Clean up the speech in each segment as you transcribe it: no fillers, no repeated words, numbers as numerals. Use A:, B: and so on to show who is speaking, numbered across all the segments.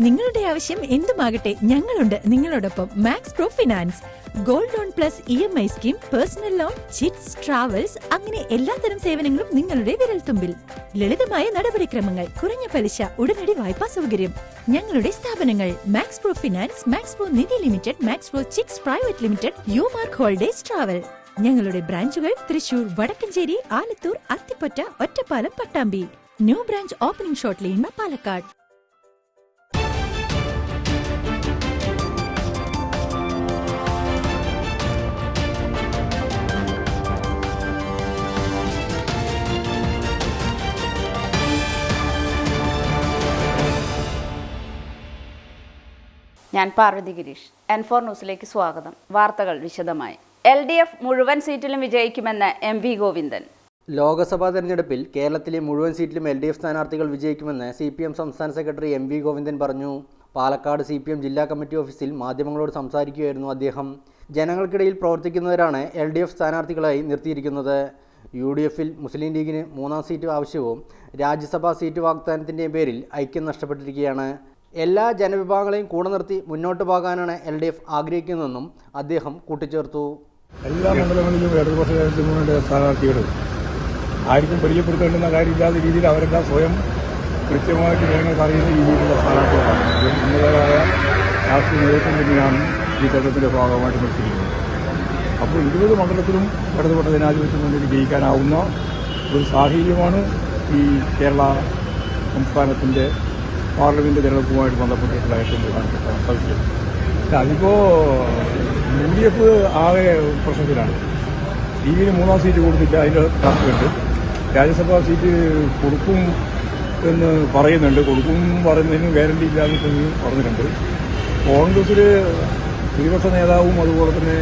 A: നിങ്ങളുടെ ആവശ്യം എന്തുമാകട്ടെ, ഞങ്ങളുണ്ട് നിങ്ങളോടൊപ്പം. Max Pro Finance gold loan plus EMI scheme, personal loan, chits, travels, അങ്ങനെ എല്ലാത്തരം സേവനങ്ങളും നിങ്ങളുടെ വിരൽത്തുമ്പിൽ. ലളിതമായ നടപടിക്രമങ്ങൾ, കുറഞ്ഞ പലിശ, ഉടനടി വായ്പാ സൗകര്യം. ഞങ്ങളുടെ സ്ഥാപനങ്ങൾ Max Pro finance, Max Pro Nidhi limited, Max Pro chits private limited, Umark holidays travel. ഞങ്ങളുടെ ബ്രാഞ്ചുകൾ Thrissur, Vadakkencherry, Alathur, Athippatta, Ottapalam, Pattambi. New branch opening shortly in Palakkad.
B: ഞാൻ പാർവതി ഗിരീഷ്. N4 ന്യൂസിലേക്ക് സ്വാഗതം. വാർത്തകൾ വിശദമായി. LDF മുഴുവൻ സീറ്റിലും വിജയിക്കുമെന്ന് MV ഗോവിന്ദൻ.
C: ലോക്സഭാ തെരഞ്ഞെടുപ്പിൽ കേരളത്തിലെ മുഴുവൻ സീറ്റിലും LDF സ്ഥാനാർത്ഥികൾ വിജയിക്കുമെന്ന് CPM സംസ്ഥാന സെക്രട്ടറി MV ഗോവിന്ദൻ പറഞ്ഞു. പാലക്കാട് CPM ജില്ലാ കമ്മിറ്റി ഓഫീസിൽ മാധ്യമങ്ങളോട് സംസാരിക്കുകയായിരുന്നു അദ്ദേഹം. ജനങ്ങൾക്കിടയിൽ പ്രവർത്തിക്കുന്നവരാണ് LDF സ്ഥാനാർത്ഥികളായി നിർത്തിയിരിക്കുന്നത്. UDFൽ മുസ്ലിം ലീഗിന് 3-ാം സീറ്റ് ആവശ്യവും രാജ്യസഭാ സീറ്റ് വാഗ്ദാനത്തിൻ്റെ പേരിൽ ഐക്യം നഷ്ടപ്പെട്ടിരിക്കുകയാണ്. എല്ലാ ജനവിഭാഗങ്ങളെയും കൂടെ നിർത്തി മുന്നോട്ട് പോകാനാണ് LDF ആഗ്രഹിക്കുന്നതെന്നും അദ്ദേഹം കൂട്ടിച്ചേർത്തു.
D: എല്ലാ മണ്ഡലങ്ങളിലും ഇടതുപക്ഷ സ്ഥാനാർത്ഥികൾ ആർക്കും പരിചയപ്പെടുത്തേണ്ടുന്ന കാര്യമില്ലാത്ത രീതിയിൽ അവരെല്ലാം സ്വയം കൃത്യമായിട്ട് ജനങ്ങൾക്ക് അറിയുന്ന രീതിയിലുള്ള സ്ഥാനാർത്ഥികളാണ്. ഉന്നതരായ രാഷ്ട്രീയ നേതൃത്വം തന്നെയാണ് ഈ തെരഞ്ഞെടുപ്പിൻ്റെ ഭാഗമായിട്ട് മത്സരിക്കുന്നത്. അപ്പോൾ 20 മണ്ഡലത്തിലും ഇടതുപക്ഷ ജനാധിപത്യ മുന്നണി ജയിക്കാനാവുന്ന ഒരു സാഹചര്യമാണ് ഈ കേരള സംസ്ഥാനത്തിൻ്റെ പാർലമെന്റ് തെരഞ്ഞെടുപ്പുമായിട്ട് ബന്ധപ്പെട്ടിട്ടുള്ള ഏറ്റവും പ്രധാനപ്പെട്ട സവിശേഷത. അതിപ്പോൾ UDF ആകെ പ്രശ്നത്തിലാണ്. ലീഗിന് 3-ാം സീറ്റ് കൊടുത്തില്ല, അതിൻ്റെ ചർച്ചയുണ്ട്. രാജ്യസഭാ സീറ്റ് കൊടുക്കും എന്ന് പറയുന്നുണ്ട്. കൊടുക്കും പറയുന്നതിനും ഗ്യാരണ്ടി ഇല്ലാന്ന് പറഞ്ഞിട്ടുണ്ട്. കോൺഗ്രസിൽ പ്രതിപക്ഷ നേതാവും അതുപോലെ തന്നെ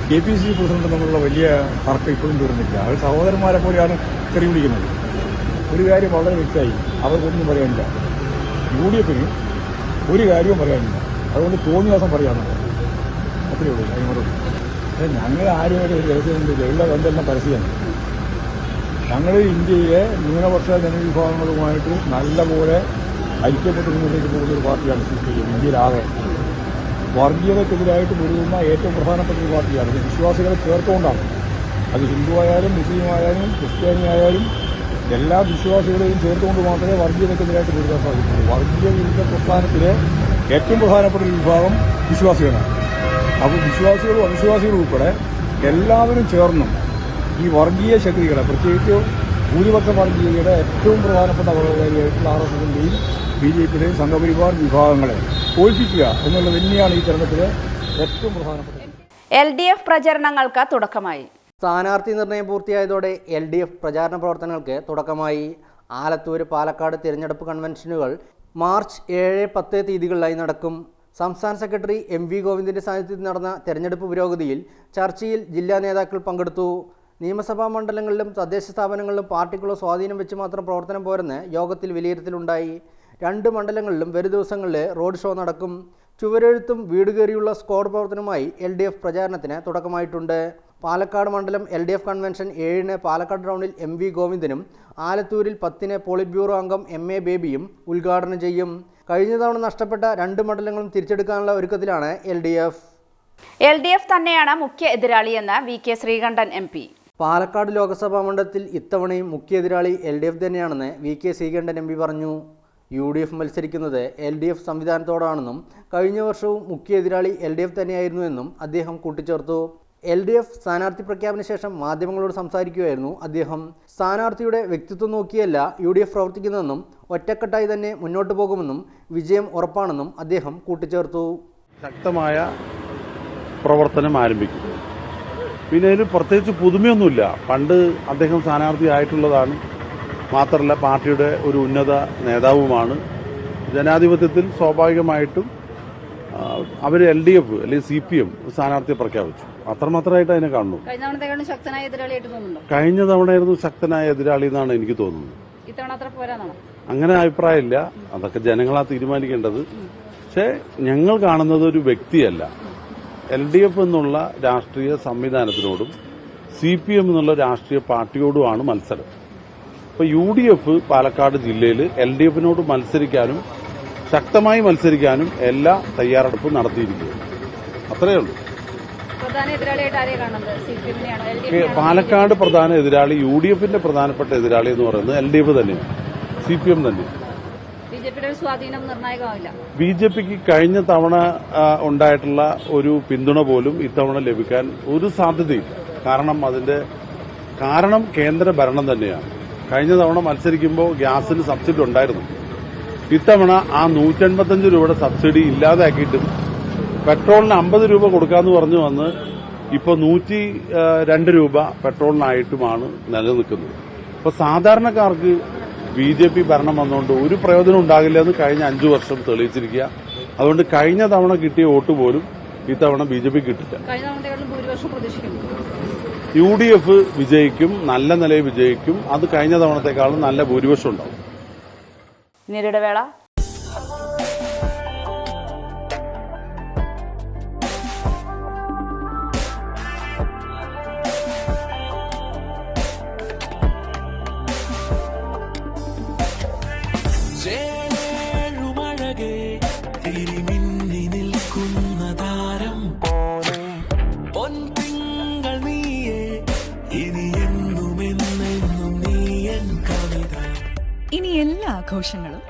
D: KPCC പ്രസിഡന്റും തമ്മിലുള്ള വലിയ തർക്കം ഇപ്പോഴും തീർന്നില്ല. അവർ സഹോദരന്മാരെ പോലെയാണ് തെറി പിടിക്കുന്നത്. ഒരു കാര്യം വളരെ വ്യക്തമായി, അവർക്കൊന്നും പറയാനില്ല. UDFന് ഒരു കാര്യവും പറയാനില്ല. അതുകൊണ്ട് തോന്നിയ ദിവസം പറയാമെന്നുണ്ട്. അത്രയേ ഉള്ളൂ. അതിനോട് ഞങ്ങൾ ആരുമായിട്ട് ഒരു രഹസ്യമുണ്ട്, ഉള്ള ബന്ധമെല്ലാം പരസ്യമാണ്. ഞങ്ങൾ ഇന്ത്യയിലെ ന്യൂനപക്ഷ ജനവിഭാഗങ്ങളുമായിട്ട് നല്ലപോലെ ഐക്യപ്പെട്ട് മുന്നോട്ടേക്ക് പോകുന്ന ഒരു പാർട്ടിയാണ് CPM. ഇന്ത്യയിലാകെ വർഗീയതക്കെതിരായിട്ട് പൊരുതുന്ന ഏറ്റവും പ്രധാനപ്പെട്ട ഒരു പാർട്ടിയാണ്. വിശ്വാസികളെ ചേർത്തുകൊണ്ടാണ്. അത് ഹിന്ദു ആയാലും മുസ്ലിം ആയാലും ക്രിസ്ത്യാനി ആയാലും എല്ലാ വിശ്വാസികളെയും ചേർത്തുകൊണ്ട് മാത്രമേ വർഗീയതക്കെതിരായിട്ട് പൊരുതാൻ സാധിക്കുള്ളൂ. വർഗീയ വിരുദ്ധ പ്രസ്ഥാനത്തിലെ ഏറ്റവും പ്രധാനപ്പെട്ട ഒരു വിഭാഗം വിശ്വാസികളാണ്. അപ്പോൾ വിശ്വാസികളും അവിശ്വാസികളും ഉൾപ്പെടെ എല്ലാവരും ചേർന്നും ഈ വർഗീയ ശക്തികളെ, പ്രത്യേകിച്ച് ഭൂരിപക്ഷ വർഗീയതയുടെ ഏറ്റവും പ്രധാനപ്പെട്ട അപകടകാരിയായിട്ടുള്ള RSSന്റെയും BJPയുടെയും സംഘപരിവാർ വിഭാഗങ്ങളെ തോൽപ്പിക്കുക എന്നുള്ളത് തന്നെയാണ് ഈ തെരഞ്ഞെടുപ്പിലെ ഏറ്റവും പ്രധാനപ്പെട്ട.
B: LDF പ്രചരണങ്ങൾക്ക് തുടക്കമായി.
C: സ്ഥാനാർത്ഥി നിർണയം പൂർത്തിയായതോടെ LDF പ്രചാരണ പ്രവർത്തനങ്ങൾക്ക് തുടക്കമായി. ആലത്തൂർ, പാലക്കാട് തിരഞ്ഞെടുപ്പ് കൺവെൻഷനുകൾ മാർച്ച് 7-10 തീയതികളിലായി നടക്കും. സംസ്ഥാന സെക്രട്ടറി MV ഗോവിന്ദൻ്റെ സാന്നിധ്യത്തിൽ നടന്ന തെരഞ്ഞെടുപ്പ് പുരോഗതിയിൽ ചർച്ചയിൽ ജില്ലാ നേതാക്കൾ പങ്കെടുത്തു. നിയമസഭാ മണ്ഡലങ്ങളിലും തദ്ദേശ സ്ഥാപനങ്ങളിലും പാർട്ടിക്കുള്ള സ്വാധീനം വെച്ച് മാത്രം പ്രവർത്തനം പോരെന്ന് യോഗത്തിൽ വിലയിരുത്തലുണ്ടായി. 2 മണ്ഡലങ്ങളിലും വരും ദിവസങ്ങളിൽ റോഡ് ഷോ നടക്കും. ചുവരെഴുത്തും വീട് കയറിയുള്ള സ്ക്വാഡ് പ്രവർത്തനവുമായി LDF പ്രചാരണത്തിന് തുടക്കമായിട്ടുണ്ട്. പാലക്കാട് മണ്ഡലം LDF കൺവെൻഷൻ 7-ന് പാലക്കാട് ടൗണിൽ MV ഗോവിന്ദനും ആലത്തൂരിൽ 10-ന് പോളിറ്റ് ബ്യൂറോ അംഗം MA ബേബിയും ഉദ്ഘാടനം ചെയ്യും. കഴിഞ്ഞ തവണ നഷ്ടപ്പെട്ട 2 മണ്ഡലങ്ങളും തിരിച്ചെടുക്കാനുള്ള ഒരുക്കത്തിലാണ് LDF
B: തന്നെയാണ് മുഖ്യ എതിരാളിയെന്ന് VK ശ്രീകണ്ഠൻ MP.
C: പാലക്കാട് ലോക്സഭാ മണ്ഡലത്തിൽ ഇത്തവണയും മുഖ്യ എതിരാളി LDF തന്നെയാണെന്ന് VK ശ്രീകണ്ഠൻ MP പറഞ്ഞു. UDF മത്സരിക്കുന്നത് LDF സംവിധാനത്തോടാണെന്നും കഴിഞ്ഞ വർഷവും മുഖ്യ എതിരാളി LDF തന്നെയായിരുന്നുവെന്നും അദ്ദേഹം കൂട്ടിച്ചേർത്തു. LDF സ്ഥാനാർത്ഥി പ്രഖ്യാപന ശേഷം മാധ്യമങ്ങളോട് സംസാരിക്കുകയായിരുന്നു അദ്ദേഹം. സ്ഥാനാർത്ഥിയുടെ വ്യക്തിത്വം നോക്കിയല്ല UDF പ്രവർത്തിക്കുന്നതെന്നും ഒറ്റക്കെട്ടായി തന്നെ മുന്നോട്ട് പോകുമെന്നും വിജയം ഉറപ്പാണെന്നും അദ്ദേഹം കൂട്ടിച്ചേർത്തു.
E: ശക്തമായ പ്രവർത്തനം ആരംഭിക്കും. പിന്നെ അതിന് പ്രത്യേകിച്ച് പുതുമയൊന്നുമില്ല. പണ്ട് അദ്ദേഹം സ്ഥാനാർത്ഥി ആയിട്ടുള്ളതാണ്. മാത്രമല്ല പാർട്ടിയുടെ ഒരു ഉന്നത നേതാവുമാണ്. ജനാധിപത്യത്തിൽ സ്വാഭാവികമായിട്ടും അവർ LDF അല്ലെങ്കിൽ CPM സ്ഥാനാർത്ഥിയെ പ്രഖ്യാപിച്ചു. അത്രമാത്രമായിട്ട് അതിനെ കാണുന്നു. കഴിഞ്ഞ തവണയായിരുന്നു ശക്തനായ എതിരാളി എന്നാണ് എനിക്ക് തോന്നുന്നത്. അങ്ങനെ അഭിപ്രായമില്ല. അതൊക്കെ ജനങ്ങളാ തീരുമാനിക്കേണ്ടത്. പക്ഷെ ഞങ്ങൾ കാണുന്നത് ഒരു വ്യക്തിയല്ല. LDF എന്നുള്ള രാഷ്ട്രീയ സംവിധാനത്തിനോടും CPM എന്നുള്ള രാഷ്ട്രീയ പാർട്ടിയോടുമാണ് മത്സരം. ഇപ്പോൾ UDF പാലക്കാട് ജില്ലയിൽ LDFനോട് മത്സരിക്കാനും ശക്തമായി മത്സരിക്കാനും എല്ലാ തയ്യാറെടുപ്പും നടത്തിയിരിക്കുകയാണ്. അത്രയേ ഉള്ളൂ. പാലക്കാട് പ്രധാന എതിരാളി UDFന്റെ പ്രധാനപ്പെട്ട എതിരാളി എന്ന് പറയുന്നത് LDF തന്നെയാണ്, CPM തന്നെയാണ്. BJPക്ക് കഴിഞ്ഞ തവണ ഉണ്ടായിട്ടുള്ള ഒരു പിന്തുണ പോലും ഇത്തവണ ലഭിക്കാൻ ഒരു സാധ്യതയില്ല. കാരണം കേന്ദ്ര ഭരണം തന്നെയാണ്. കഴിഞ്ഞ തവണ മത്സരിക്കുമ്പോൾ ഗ്യാസിന് സബ്സിഡി ഉണ്ടായിരുന്നു. ഇത്തവണ ആ 185 രൂപയുടെ സബ്സിഡി ഇല്ലാതാക്കിയിട്ടും പെട്രോളിന് 50 രൂപ കൊടുക്കാമെന്ന് പറഞ്ഞു വന്ന് ഇപ്പോൾ 102 രൂപ പെട്രോളിനായിട്ടുമാണ് നിലനിൽക്കുന്നത്. അപ്പോൾ സാധാരണക്കാർക്ക് BJP ഭരണം വന്നുകൊണ്ട് ഒരു പ്രയോജനം ഉണ്ടാകില്ല എന്ന് കഴിഞ്ഞ 5 വർഷം തെളിയിച്ചിരിക്കുക. അതുകൊണ്ട് കഴിഞ്ഞ തവണ കിട്ടിയ വോട്ട് പോലും ഇത്തവണ BJP കിട്ടില്ല. UDF വിജയിക്കും, നല്ല നിലയിൽ വിജയിക്കും. അത് കഴിഞ്ഞ തവണത്തെക്കാളും നല്ല ഭൂരിപക്ഷം ഉണ്ടാവും.
B: ഇടവേള.
F: ഇനി എല്ലാ ആഘോഷങ്ങളും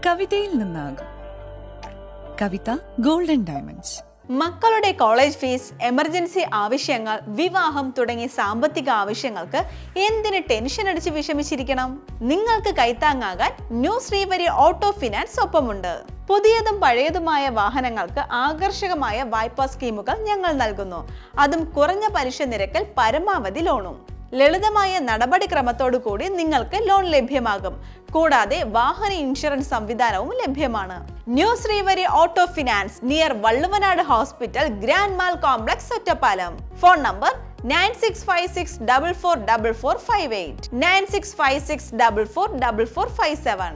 F: കവിതയിൽ നിന്നാകും. കവിത ഗോൾഡൻ ഡയമണ്ട്സ്.
G: മക്കളുടെ കോളേജ് ഫീസ്, എമർജൻസി ആവശ്യങ്ങൾ, വിവാഹം തുടങ്ങിയ സാമ്പത്തിക ആവശ്യങ്ങൾക്ക് എന്തിന് ടെൻഷൻ അടിച്ച് വിഷമിച്ചിരിക്കണം? നിങ്ങൾക്ക് കൈത്താങ്ങാകാൻ ന്യൂ ശ്രീവരി ഓട്ടോ ഫിനാൻസ് ഒപ്പമുണ്ട്. പുതിയതും പഴയതുമായ വാഹനങ്ങൾക്ക് ആകർഷകമായ വായ്പാ സ്കീമുകൾ ഞങ്ങൾ നൽകുന്നു. അതും കുറഞ്ഞ പലിശ നിരക്കിൽ പരമാവധി ലോണും. ലളിതമായ നടപടിക്രമത്തോടു കൂടി നിങ്ങൾക്ക് ലോൺ ലഭ്യമാകും. കൂടാതെ വാഹന ഇൻഷുറൻസ് സംവിധാനവും ലഭ്യമാണ്. New Srivari auto finance, near Valluvanad hospital, grand mall complex, Ottapalam. Phone number 9656444458, 9656444457.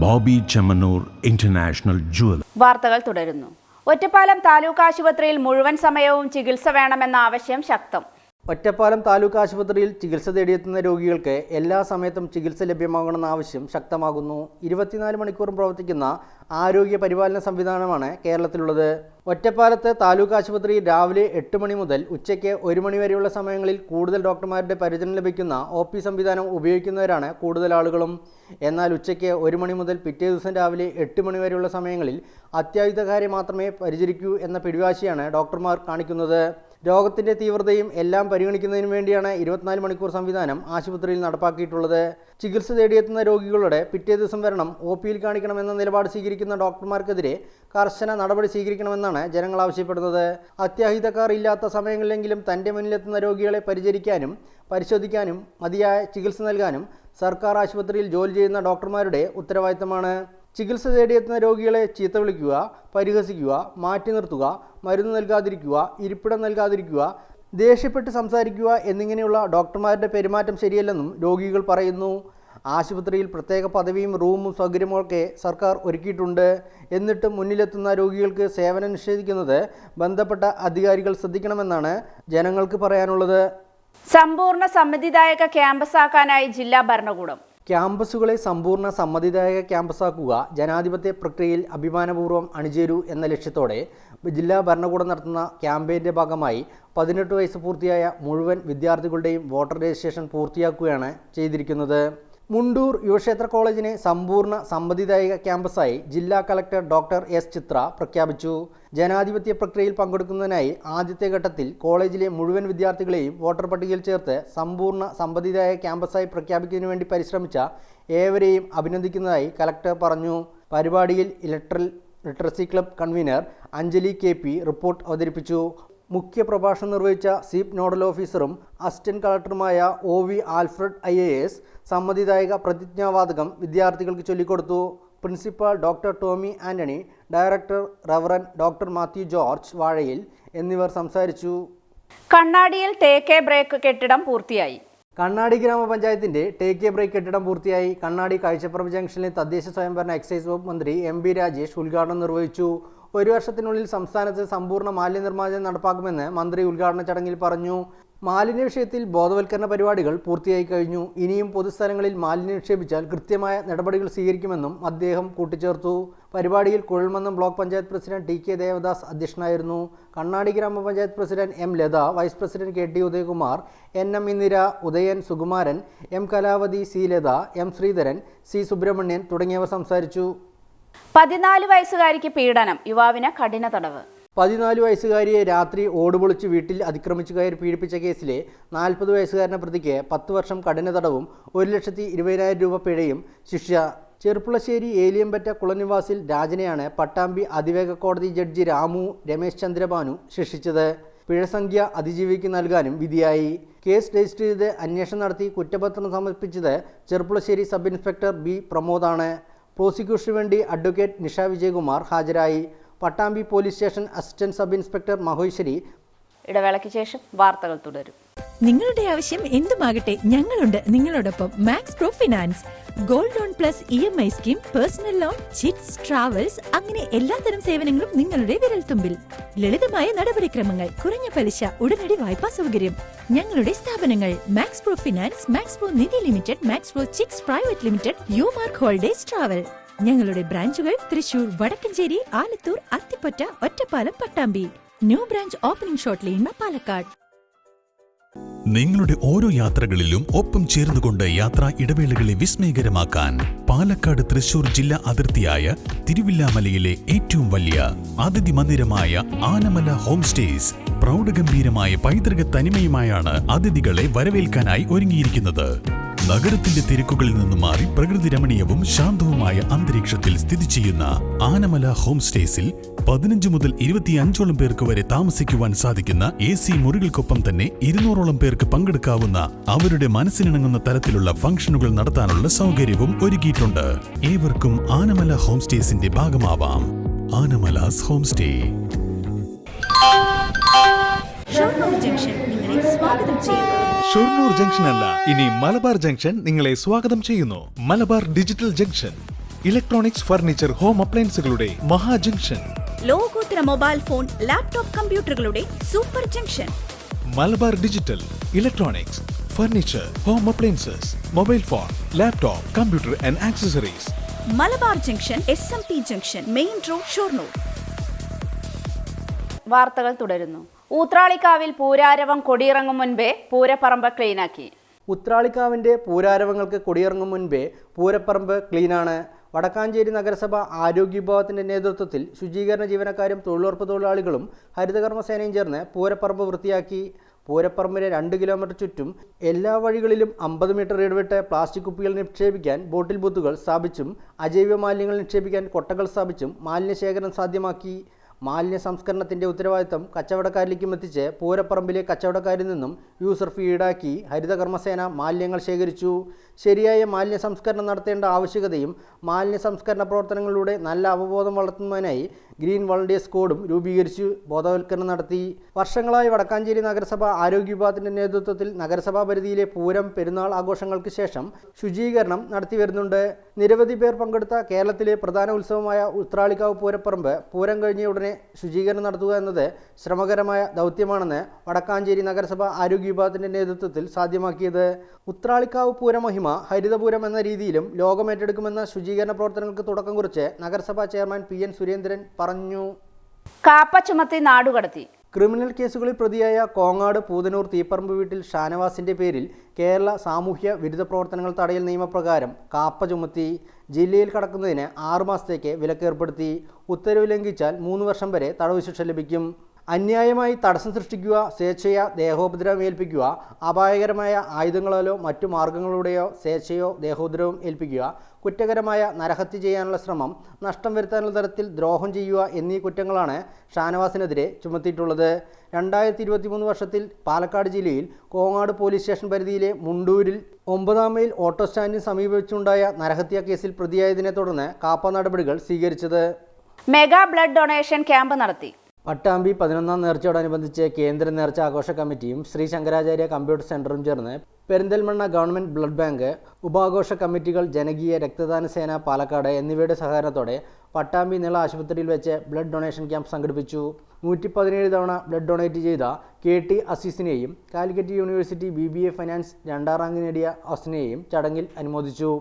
H: Bobby Chemmanur international jeweller.
B: വാർത്തകൾ തുടരുന്നു. ഒറ്റപ്പാലം താലൂക്ക് ആശുപത്രിയിൽ മുഴുവൻ സമയവും ചികിത്സ വേണമെന്ന ആവശ്യം ശക്തം.
C: ഒറ്റപ്പാലം താലൂക്ക് ആശുപത്രിയിൽ ചികിത്സ തേടിയെത്തുന്ന രോഗികൾക്ക് എല്ലാ സമയത്തും ചികിത്സ ലഭ്യമാകണമെന്ന ആവശ്യം ശക്തമാകുന്നു. 24 മണിക്കൂറും പ്രവർത്തിക്കുന്ന ആരോഗ്യ പരിപാലന സംവിധാനമാണ് കേരളത്തിലുള്ളത്. ഒറ്റപ്പാലത്ത് താലൂക്ക് ആശുപത്രിയിൽ രാവിലെ 8 മണി മുതൽ ഉച്ചയ്ക്ക് 1 മണി വരെയുള്ള സമയങ്ങളിൽ കൂടുതൽ ഡോക്ടർമാരുടെ പരിചരണം ലഭിക്കുന്ന OP സംവിധാനം ഉപയോഗിക്കുന്നവരാണ് കൂടുതൽ ആളുകളും. എന്നാൽ ഉച്ചയ്ക്ക് 1 മണി മുതൽ പിറ്റേ ദിവസം രാവിലെ 8 മണി വരെയുള്ള സമയങ്ങളിൽ അത്യാഹിതക്കാരെ മാത്രമേ പരിചരിക്കൂ എന്ന പിടിവാശിയാണ് ഡോക്ടർമാർ കാണിക്കുന്നത്. രോഗത്തിൻ്റെ തീവ്രതയും എല്ലാം പരിഗണിക്കുന്നതിന് വേണ്ടിയാണ് 24 മണിക്കൂർ സംവിധാനം ആശുപത്രിയിൽ നടപ്പാക്കിയിട്ടുള്ളത്. ചികിത്സ തേടിയെത്തുന്ന രോഗികളുടെ പിറ്റേ ദിവസം വരണം OPയിൽ കാണിക്കണമെന്ന നിലപാട് സ്വീകരിക്കുന്ന ഡോക്ടർമാർക്കെതിരെ കർശന നടപടി സ്വീകരിക്കണമെന്നാണ് ജനങ്ങൾ ആവശ്യപ്പെടുന്നത്. അത്യാഹിതക്കാർ ഇല്ലാത്ത സമയങ്ങളിലെങ്കിലും തൻ്റെ മുന്നിലെത്തുന്ന രോഗികളെ പരിചരിക്കാനും പരിശോധിക്കാനും മതിയായ ചികിത്സ നൽകാനും സർക്കാർ ആശുപത്രിയിൽ ജോലി ചെയ്യുന്ന ഡോക്ടർമാരുടെ ഉത്തരവാദിത്തമാണ്. ചികിത്സ തേടിയെത്തുന്ന രോഗികളെ ചീത്ത വിളിക്കുക, പരിഹസിക്കുക, മാറ്റി നിർത്തുക, മരുന്ന് നൽകാതിരിക്കുക, ഇരിപ്പിടം നൽകാതിരിക്കുക, ദേഷ്യപ്പെട്ട് സംസാരിക്കുക എന്നിങ്ങനെയുള്ള ഡോക്ടർമാരുടെ പെരുമാറ്റം ശരിയല്ലെന്നും രോഗികൾ പറയുന്നു. ആശുപത്രിയിൽ പ്രത്യേക പദവിയും റൂമും സൗകര്യമൊക്കെ സർക്കാർ ഒരുക്കിയിട്ടുണ്ട്. എന്നിട്ടും മുന്നിലെത്തുന്ന രോഗികൾക്ക് സേവനം നിഷേധിക്കുന്നത് ബന്ധപ്പെട്ട അധികാരികൾ ശ്രദ്ധിക്കണമെന്നാണ് ജനങ്ങൾക്ക് പറയാനുള്ളത്.
B: സമ്പൂർണ്ണ സമ്മതിദായക ക്യാമ്പസാക്കാനായി ജില്ലാ ഭരണകൂടം.
C: ക്യാമ്പസുകളെ സമ്പൂർണ്ണ സമ്മതിദായക ക്യാമ്പസാക്കുക, ജനാധിപത്യ പ്രക്രിയയിൽ അഭിമാനപൂർവ്വം അണിചേരൂ എന്ന ലക്ഷ്യത്തോടെ ജില്ലാ ഭരണകൂടം നടത്തുന്ന ക്യാമ്പയിൻ്റെ ഭാഗമായി 18 വയസ്സ് പൂർത്തിയായ മുഴുവൻ വിദ്യാർത്ഥികളുടെയും വോട്ടർ രജിസ്ട്രേഷൻ പൂർത്തിയാക്കുകയാണ് ചെയ്തിരിക്കുന്നത്. മുണ്ടൂർ യുവക്ഷേത്ര കോളേജിനെ സമ്പൂർണ്ണ സമ്മതിദായക ക്യാമ്പസായി ജില്ലാ കളക്ടർ ഡോക്ടർ S. ചിത്ര പ്രഖ്യാപിച്ചു. ജനാധിപത്യ പ്രക്രിയയിൽ പങ്കെടുക്കുന്നതിനായി ആദ്യത്തെ ഘട്ടത്തിൽ കോളേജിലെ മുഴുവൻ വിദ്യാർത്ഥികളെയും വോട്ടർ പട്ടികയിൽ ചേർത്ത് സമ്പൂർണ്ണ സമ്മതിദായക ക്യാമ്പസായി പ്രഖ്യാപിക്കുന്നതിന് വേണ്ടി പരിശ്രമിച്ച ഏവരെയും അഭിനന്ദിക്കുന്നതായി കളക്ടർ പറഞ്ഞു. പരിപാടിയിൽ electoral literacy club convener Anjali KP report അവതരിപ്പിച്ചു. മുഖ്യ പ്രഭാഷണം നിർവഹിച്ച ചീഫ് നോഡൽ ഓഫീസറും അസിസ്റ്റന്റ് കളക്ടറുമായ OV ആൽഫ്രഡ് IAS സമ്മതിദായക പ്രതിജ്ഞാവാചകം വിദ്യാർത്ഥികൾക്ക് ചൊല്ലിക്കൊടുത്തു. Principal doctor Tomy Antony, director reverend doctor Mathew George Vazhayil എന്നിവർ സംസാരിച്ചു.
B: കണ്ണാടിയിൽ ടേക്ക് എ ബ്രേക്ക് കെട്ടിടം പൂർത്തിയായി.
C: കണ്ണാടി ഗ്രാമപഞ്ചായത്തിന്റെ ടേക്ക് എ ബ്രേക്ക് കെട്ടിടം പൂർത്തിയായി. കണ്ണാടി കാഴ്ചപ്പറമ്പ് ജംഗ്ഷനിൽ തദ്ദേശ സ്വയംഭരണ എക്സൈസ് വകുപ്പ് മന്ത്രി MB രാജേഷ് ഉദ്ഘാടനം നിർവഹിച്ചു. ഒരു വർഷത്തിനുള്ളിൽ സംസ്ഥാനത്ത് സമ്പൂർണ്ണ മാലിന്യനിർമ്മാർജ്ജനം നടപ്പാക്കുമെന്ന് മന്ത്രി ഉദ്ഘാടന ചടങ്ങിൽ പറഞ്ഞു. മാലിന്യ വിഷയത്തിൽ ബോധവൽക്കരണ പരിപാടികൾ പൂർത്തിയായി കഴിഞ്ഞു. ഇനിയും പൊതുസ്ഥലങ്ങളിൽ മാലിന്യം നിക്ഷേപിച്ചാൽ കൃത്യമായ നടപടികൾ സ്വീകരിക്കുമെന്നും അദ്ദേഹം കൂട്ടിച്ചേർത്തു. പരിപാടിയിൽ Kuzhalmannam block panchayat president TK Devadas അധ്യക്ഷനായിരുന്നു. Kannadi gramapanchayat president M Latha, vice president KT Udayakumar, NM Indira, Udayan Sukumaran, M Kalavathi, C Latha, M Sreedharan, C Subrahmanyan തുടങ്ങിയവർ സംസാരിച്ചു.
B: 14 വയസ്സുകാരിക്ക് പീഡനം, യുവാവിന് കഠിന തടവ്.
C: 14 വയസ്സുകാരിയെ രാത്രി ഓടുപൊളിച്ച് വീട്ടിൽ അതിക്രമിച്ചു കയറി പീഡിപ്പിച്ച കേസിലെ 40 വയസ്സുകാരനെ പ്രതിക്ക് 10 വർഷം കഠിന തടവും 1,20,000 രൂപ പിഴയും ശിക്ഷ. ചെറുപ്പുളശ്ശേരി ഏലിയമ്പറ്റ കുളനിവാസിൽ രാജനെയാണ് പട്ടാമ്പി അതിവേഗ കോടതി ജഡ്ജി രാമു രമേശ് ചന്ദ്രബാനു ശിക്ഷിച്ചത്. പിഴസംഖ്യ അതിജീവിക്ക് നൽകാനും വിധിയായി. കേസ് രജിസ്റ്റർ ചെയ്ത് അന്വേഷണം നടത്തി കുറ്റപത്രം സമർപ്പിച്ചത് ചെറുപ്പുളശ്ശേരി സബ് ഇൻസ്പെക്ടർ B പ്രമോദാണ്. പ്രോസിക്യൂഷന് വേണ്ടി അഡ്വക്കേറ്റ് നിഷ വിജയകുമാർ ഹാജരായി. Pattambi police station assistant sub inspector Maheshwari.
B: ഇടവേളയ്ക്ക് ശേഷം വാർത്തകൾ തുടരും.
A: നിങ്ങളുടെ ആവശ്യം എന്തുമാകട്ടെ, ഞങ്ങളുണ്ട് നിങ്ങളോടൊപ്പം. Max Pro Finance gold loan plus EMI scheme, personal loan, chits, travels അങ്ങനെ എല്ലാത്തരം സേവനങ്ങളും നിങ്ങളുടെ വിരൽത്തുമ്പിൽ. ലളിതമായ നടപടിക്രമങ്ങൾ, കുറഞ്ഞ പലിശ, ഉടനടി വായ്പാ സൗകര്യം. ഞങ്ങളുടെ സ്ഥാപനങ്ങൾ Max Pro finance, Max Pro Nidhi limited, Max Pro chits private limited, Umark holidays travel. ഞങ്ങളുടെ ബ്രാഞ്ചുകൾ Thrissur, Vadakkencherry, Alathur, Athippatta, Ottapalam, Pattambi. New branch opening shortly in Palakkad.
H: നിങ്ങളുടെ ഓരോ യാത്രകളിലും ഒപ്പം ചേർന്നുകൊണ്ട് യാത്രാ ഇടവേളകളെ വിസ്മയകരമാക്കാൻ പാലക്കാട് തൃശൂർ ജില്ലാ അതിർത്തിയായ തിരുവില്ലാമലയിലെ ഏറ്റവും വലിയ അതിഥി മന്ദിരമായ ആനമല ഹോം സ്റ്റേസ് പ്രൗഢഗംഭീരമായ പൈതൃക തനിമയുമായാണ് അതിഥികളെ വരവേൽക്കാനായി ഒരുങ്ങിയിരിക്കുന്നത്. നഗരത്തിന്റെ തിരക്കുകളിൽ നിന്ന് മാറി പ്രകൃതി രമണീയവും ശാന്തവുമായ അന്തരീക്ഷത്തിൽ സ്ഥിതി ചെയ്യുന്ന ആനമല ഹോം സ്റ്റേസിൽ 15 മുതൽ 25ഓളം പേർക്ക് വരെ താമസിക്കുവാൻ സാധിക്കുന്ന AC മുറികൾക്കൊപ്പം തന്നെ 200ഓളം പേർക്ക് പങ്കെടുക്കാവുന്ന അവരുടെ മനസ്സിനിണങ്ങുന്ന തരത്തിലുള്ള ഫംഗ്ഷനുകൾ നടത്താനുള്ള സൗകര്യവും ഒരുക്കിയിട്ടുണ്ട്. ഏവർക്കും ആനമല ഹോം സ്റ്റേസിന്റെ ഭാഗമാവാം. Anamalas home stay.
I: Shoranur junction അല്ല, ഇനി മലബാർ ജംഗ്ഷൻ നിങ്ങളെ സ്വാഗതം ചെയ്യുന്നു. Malabar digital junction, electronics, furniture, home അപ്ലയൻസുകളുടെ മഹാ ജംഗ്ഷൻ.
J: ലോകോത്തര മൊബൈൽ ഫോൺ, ലാപ്ടോപ്പ്, കമ്പ്യൂട്ടറുകളുടെ super junction.
I: Malabar digital, electronics, furniture, home appliances, mobile phone, laptop, computer and accessories.
J: Malabar junction, SMP junction, main road, Shoranur.
B: വാർത്തകൾ തുടരുന്നു. ഊത്രാളിക്കാവിൽ പൂരാരവം കൊടിയിറങ്ങും മുൻപേ പൂരപ്പറമ്പ് ക്ലീനാക്കി.
C: ഉത്രാളിക്കാവിൻ്റെ പൂരാരവങ്ങൾക്ക് കൊടിയിറങ്ങും മുൻപേ പൂരപ്പറമ്പ് ക്ലീനാണ്. വടക്കാഞ്ചേരി നഗരസഭ ആരോഗ്യ വിഭാഗത്തിൻ്റെ നേതൃത്വത്തിൽ ശുചീകരണ ജീവനക്കാരും തൊഴിലുറപ്പ് തൊഴിലാളികളും ഹരിതകർമ്മസേനയും ചേർന്ന് പൂരപ്പറമ്പ് വൃത്തിയാക്കി. പൂരപ്പറമ്പിന് 2 കിലോമീറ്റർ ചുറ്റും എല്ലാ വഴികളിലും 50 മീറ്റർ ഇടവിട്ട് പ്ലാസ്റ്റിക് കുപ്പികൾ നിക്ഷേപിക്കാൻ ബോട്ടിൽ ബൂത്തുകൾ സ്ഥാപിച്ചും അജൈവ മാലിന്യങ്ങൾ നിക്ഷേപിക്കാൻ കൊട്ടകൾ സ്ഥാപിച്ചും മാലിന്യ ശേഖരണം സാധ്യമാക്കി. മാലിന്യ സംസ്കരണത്തിൻ്റെ ഉത്തരവാദിത്തം കച്ചവടക്കാരിലേക്കും എത്തിച്ച് പൂരപ്പറമ്പിലെ കച്ചവടക്കാരിൽ നിന്നും യൂസർ ഫീ ഈടാക്കി ഹരിതകർമ്മസേന മാലിന്യങ്ങൾ ശേഖരിച്ചു. ശരിയായ മാലിന്യ സംസ്കരണം നടത്തേണ്ട ആവശ്യകതയും മാലിന്യ സംസ്കരണ പ്രവർത്തനങ്ങളിലൂടെ നല്ല അവബോധം വളർത്തുന്നതിനായി ഗ്രീൻ വളണ്ടിയേഴ്സ് സ്ക്വാഡും രൂപീകരിച്ചു ബോധവൽക്കരണം നടത്തി. വർഷങ്ങളായി വടക്കാഞ്ചേരി നഗരസഭ ആരോഗ്യ വിഭാഗത്തിൻ്റെ നേതൃത്വത്തിൽ നഗരസഭാ പരിധിയിലെ പൂരം പെരുന്നാൾ ആഘോഷങ്ങൾക്ക് ശേഷം ശുചീകരണം നടത്തി വരുന്നുണ്ട്. നിരവധി പേർ പങ്കെടുത്ത കേരളത്തിലെ പ്രധാന ഉത്സവമായ ഉത്രാളിക്കാവ് പൂരപ്പറമ്പ് പൂരം കഴിഞ്ഞ ഉടനെ ശുചീകരണം നടത്തുക എന്നത് ശ്രമകരമായ ദൗത്യമാണെന്ന് വടക്കാഞ്ചേരി നഗരസഭ ആരോഗ്യ വിഭാഗത്തിൻ്റെ നേതൃത്വത്തിൽ സാധ്യമാക്കിയത്. ഉത്രാളിക്കാവ് പൂരമഹിമ ഹരിതപൂരം എന്ന രീതിയിലും ലോകമേറ്റെടുക്കുമെന്ന ശുചീകരണ പ്രവർത്തനങ്ങൾക്ക് തുടക്കം കുറിച്ച് നഗരസഭാ ചെയർമാൻ PN സുരേന്ദ്രൻ പറഞ്ഞു.
B: കാപ്പ ചുമത്തി നാടുകടത്തി.
C: ക്രിമിനൽ കേസുകളിൽ പ്രതിയായ കോങ്ങാട് പൂതനൂർ തീപ്പറമ്പ് വീട്ടിൽ ഷാനവാസിന്റെ പേരിൽ കേരള സാമൂഹ്യ വിരുദ്ധ പ്രവർത്തനങ്ങൾ തടയൽ നിയമപ്രകാരം കാപ്പ ചുമത്തി. ജില്ലയിൽ കടക്കുന്നതിന് 6 മാസത്തേക്ക് വിലക്കേർപ്പെടുത്തി. ഉത്തരവ് ലംഘിച്ചാൽ 3 വർഷം വരെ തടവ് ശിക്ഷ ലഭിക്കും. അന്യായമായി തടസ്സം സൃഷ്ടിക്കുക, സ്വേച്ഛയ ദേഹോപദ്രവം ഏൽപ്പിക്കുക, അപായകരമായ ആയുധങ്ങളാലോ മറ്റു മാർഗങ്ങളിലൂടെയോ സ്വേച്ഛയോ ദേഹോപദ്രവം ഏൽപ്പിക്കുക, കുറ്റകരമായ നരഹത്യ ചെയ്യാനുള്ള ശ്രമം, നഷ്ടം വരുത്താനുള്ള തരത്തിൽ ദ്രോഹം ചെയ്യുക എന്നീ കുറ്റങ്ങളാണ് ഷാനവാസിനെതിരെ ചുമത്തിയിട്ടുള്ളത്. 2023 വർഷത്തിൽ പാലക്കാട് ജില്ലയിൽ കോങ്ങാട് പോലീസ് സ്റ്റേഷൻ പരിധിയിലെ മുണ്ടൂരിൽ 9 മൈൽ ഓട്ടോ സ്റ്റാൻഡിന് സമീപിച്ചുണ്ടായ നരഹത്യ കേസിൽ പ്രതിയായതിനെ തുടർന്ന് കാപ്പ നടപടികൾ സ്വീകരിച്ചത്.
B: മെഗാ ബ്ലഡ് ഡൊണേഷൻ ക്യാമ്പ് നടത്തി.
C: പട്ടാമ്പി 11ാം നേർച്ചയോടനുബന്ധിച്ച് കേന്ദ്ര നേർച്ച ആഘോഷ കമ്മിറ്റിയും ശ്രീ ശങ്കരാചാര്യ കമ്പ്യൂട്ടർ സെന്ററും ചേർന്ന് പെരിന്തൽമണ്ണ ഗവൺമെന്റ് ബ്ലഡ് ബാങ്ക്, ഉപാഘോഷ കമ്മിറ്റികൾ, ജനകീയ രക്തദാന സേന പാലക്കാട് എന്നിവയുടെ സഹകരണത്തോടെ പട്ടാമ്പി നിള ആശുപത്രിയിൽ വെച്ച് ബ്ലഡ് ഡൊണേഷൻ ക്യാമ്പ് സംഘടിപ്പിച്ചു. 117 തവണ ബ്ലഡ് ഡൊണേറ്റ് ചെയ്ത KT അസീസിനെയും കാലിക്കറ്റ് യൂണിവേഴ്സിറ്റി BBA ഫൈനാൻസ് 2ാം റാങ്ക് നേടിയ അസിനെയും ചടങ്ങിൽ അനുമോദിച്ചു.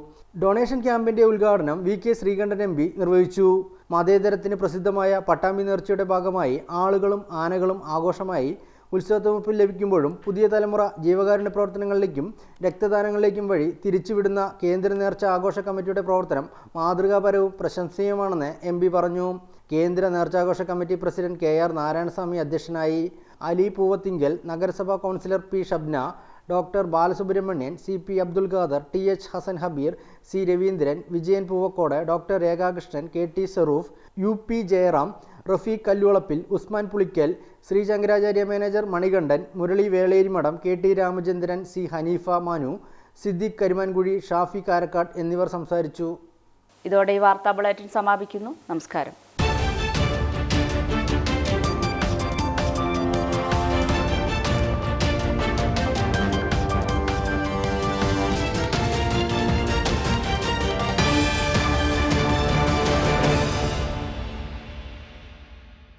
C: ഡൊണേഷൻ ക്യാമ്പിന്റെ ഉദ്ഘാടനം VK ശ്രീകണ്ഠൻ MP നിർവഹിച്ചു. മതേതരത്തിന് പ്രസിദ്ധമായ പട്ടാമ്പി നേർച്ചയുടെ ഭാഗമായി ആളുകളും ആനകളും ആഘോഷമായി ഉത്സവത്തൊപ്പിൽ ലഭിക്കുമ്പോഴും പുതിയ തലമുറ ജീവകാരുണ്യ പ്രവർത്തനങ്ങളിലേക്കും രക്തദാനങ്ങളിലേക്കും വഴി തിരിച്ചുവിടുന്ന കേന്ദ്ര നേർച്ച ആഘോഷ കമ്മിറ്റിയുടെ പ്രവർത്തനം മാതൃകാപരവും പ്രശംസനീയമാണെന്ന് MP പറഞ്ഞു. കേന്ദ്ര നേർച്ചാഘോഷ കമ്മിറ്റി പ്രസിഡന്റ് KR നാരായണസ്വാമി അധ്യക്ഷനായി. അലി പൂവത്തിങ്കൽ, നഗരസഭാ councillor P Shabna, doctor Balasubramanian, CP Abdul Khader, TH Hasan Habeer, C Raveendran, Vijayan Poovakode, doctor Rekhakrishnan, KT Saroof, UP Jayaram, Rafeeq Kallulappil, Usman Pulikkal, Sree Shankaracharya manager Manikandan, Murali Velerimadham, KT Ramachandran, C Haneefa Manu, Siddique Karumankuzhi, Shafi Karakkad എന്നിവർ സംസാരിച്ചു.
B: ഇതോടെ ഈ വാർത്താ ബുള്ളറ്റിൻ സമാപിക്കുന്നു. നമസ്കാരം.